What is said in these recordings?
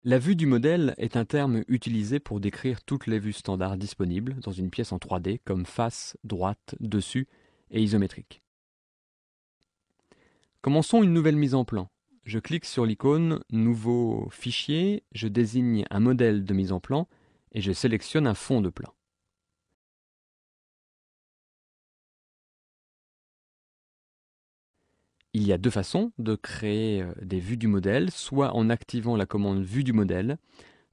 La vue du modèle est un terme utilisé pour décrire toutes les vues standards disponibles dans une pièce en 3D comme face, droite, dessus et isométrique. Commençons une nouvelle mise en plan. Je clique sur l'icône Nouveau fichier, je désigne un modèle de mise en plan et je sélectionne un fond de plan. Il y a deux façons de créer des vues du modèle, soit en activant la commande Vue du modèle,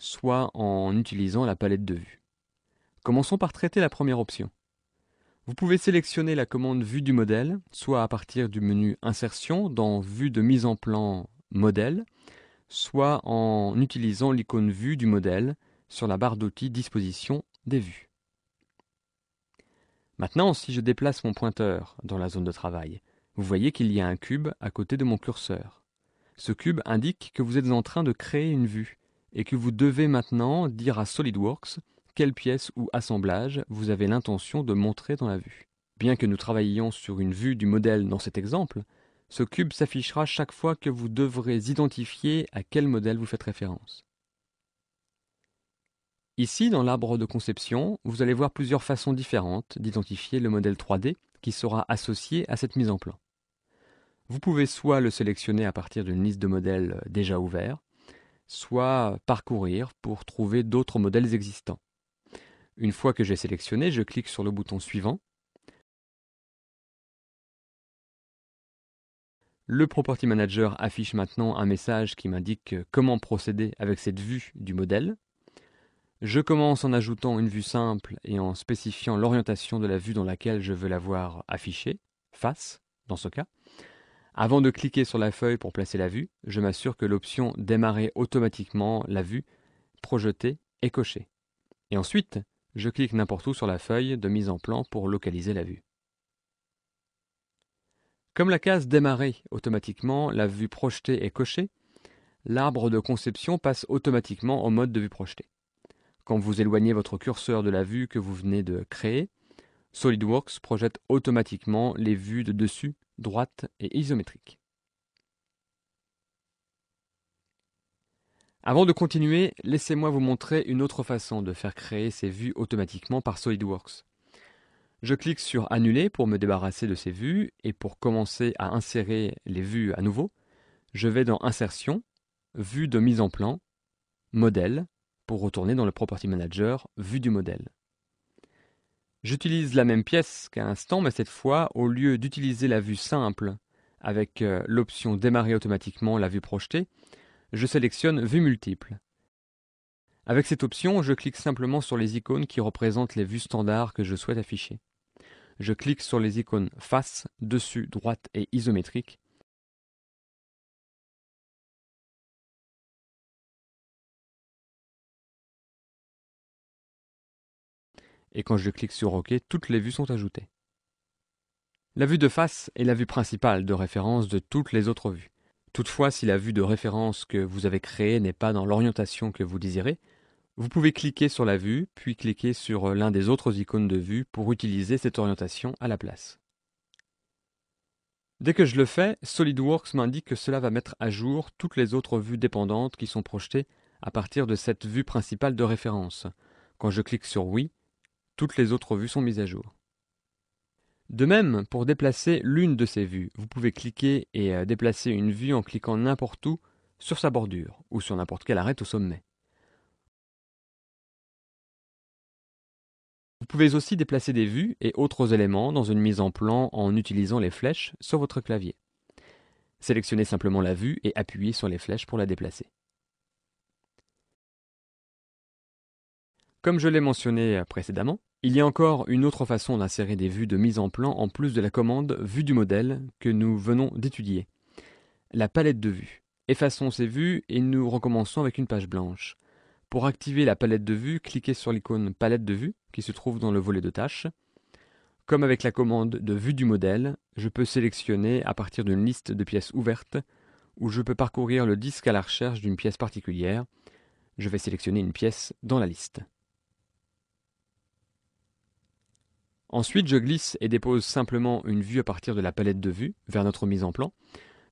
soit en utilisant la palette de vues. Commençons par traiter la première option. Vous pouvez sélectionner la commande Vue du modèle, soit à partir du menu Insertion dans Vue de mise en plan Modèle, soit en utilisant l'icône Vue du modèle sur la barre d'outils Disposition des vues. Maintenant, si je déplace mon pointeur dans la zone de travail, vous voyez qu'il y a un cube à côté de mon curseur. Ce cube indique que vous êtes en train de créer une vue et que vous devez maintenant dire à SolidWorks quelle pièce ou assemblage vous avez l'intention de montrer dans la vue. Bien que nous travaillions sur une vue du modèle dans cet exemple, ce cube s'affichera chaque fois que vous devrez identifier à quel modèle vous faites référence. Ici, dans l'arbre de conception, vous allez voir plusieurs façons différentes d'identifier le modèle 3D qui sera associé à cette mise en plan. Vous pouvez soit le sélectionner à partir d'une liste de modèles déjà ouverts, soit parcourir pour trouver d'autres modèles existants. Une fois que j'ai sélectionné, je clique sur le bouton suivant. Le Property Manager affiche maintenant un message qui m'indique comment procéder avec cette vue du modèle. Je commence en ajoutant une vue simple et en spécifiant l'orientation de la vue dans laquelle je veux la voir affichée, face, dans ce cas. Avant de cliquer sur la feuille pour placer la vue, je m'assure que l'option Démarrer automatiquement la vue, projetée est cochée. Et ensuite, je clique n'importe où sur la feuille de mise en plan pour localiser la vue. Comme la case Démarrer automatiquement la vue projetée est cochée, l'arbre de conception passe automatiquement au mode de vue projetée. Quand vous éloignez votre curseur de la vue que vous venez de créer, SolidWorks projette automatiquement les vues de dessus, droite et isométrique. Avant de continuer, laissez-moi vous montrer une autre façon de faire créer ces vues automatiquement par SolidWorks. Je clique sur Annuler pour me débarrasser de ces vues et pour commencer à insérer les vues à nouveau, je vais dans Insertion, Vue de mise en plan, Modèle, pour retourner dans le Property Manager, Vue du modèle. J'utilise la même pièce qu'à l'instant, mais cette fois, au lieu d'utiliser la vue simple avec l'option Démarrer automatiquement la vue projetée, je sélectionne Vue multiple. Avec cette option, je clique simplement sur les icônes qui représentent les vues standards que je souhaite afficher. Je clique sur les icônes face, dessus, droite et isométrique. Et quand je clique sur OK, toutes les vues sont ajoutées. La vue de face est la vue principale de référence de toutes les autres vues. Toutefois, si la vue de référence que vous avez créée n'est pas dans l'orientation que vous désirez, vous pouvez cliquer sur la vue, puis cliquer sur l'un des autres icônes de vue pour utiliser cette orientation à la place. Dès que je le fais, SolidWorks m'indique que cela va mettre à jour toutes les autres vues dépendantes qui sont projetées à partir de cette vue principale de référence. Quand je clique sur Oui, toutes les autres vues sont mises à jour. De même, pour déplacer l'une de ces vues, vous pouvez cliquer et déplacer une vue en cliquant n'importe où sur sa bordure ou sur n'importe quelle arête au sommet. Vous pouvez aussi déplacer des vues et autres éléments dans une mise en plan en utilisant les flèches sur votre clavier. Sélectionnez simplement la vue et appuyez sur les flèches pour la déplacer. Comme je l'ai mentionné précédemment, il y a encore une autre façon d'insérer des vues de mise en plan en plus de la commande Vue du modèle que nous venons d'étudier. La palette de vues. Effaçons ces vues et nous recommençons avec une page blanche. Pour activer la palette de vues, cliquez sur l'icône Palette de vues qui se trouve dans le volet de tâches. Comme avec la commande de Vue du modèle, je peux sélectionner à partir d'une liste de pièces ouvertes ou je peux parcourir le disque à la recherche d'une pièce particulière. Je vais sélectionner une pièce dans la liste. Ensuite, je glisse et dépose simplement une vue à partir de la palette de vues vers notre mise en plan.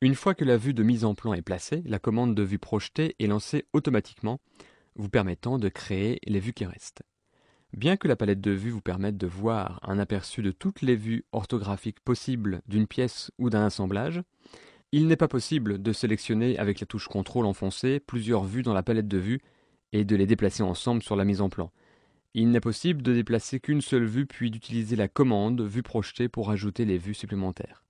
Une fois que la vue de mise en plan est placée, la commande de vue projetée est lancée automatiquement, vous permettant de créer les vues qui restent. Bien que la palette de vues vous permette de voir un aperçu de toutes les vues orthographiques possibles d'une pièce ou d'un assemblage, il n'est pas possible de sélectionner avec la touche CTRL enfoncée plusieurs vues dans la palette de vues et de les déplacer ensemble sur la mise en plan. Il n'est possible de déplacer qu'une seule vue puis d'utiliser la commande vue projetée pour ajouter les vues supplémentaires.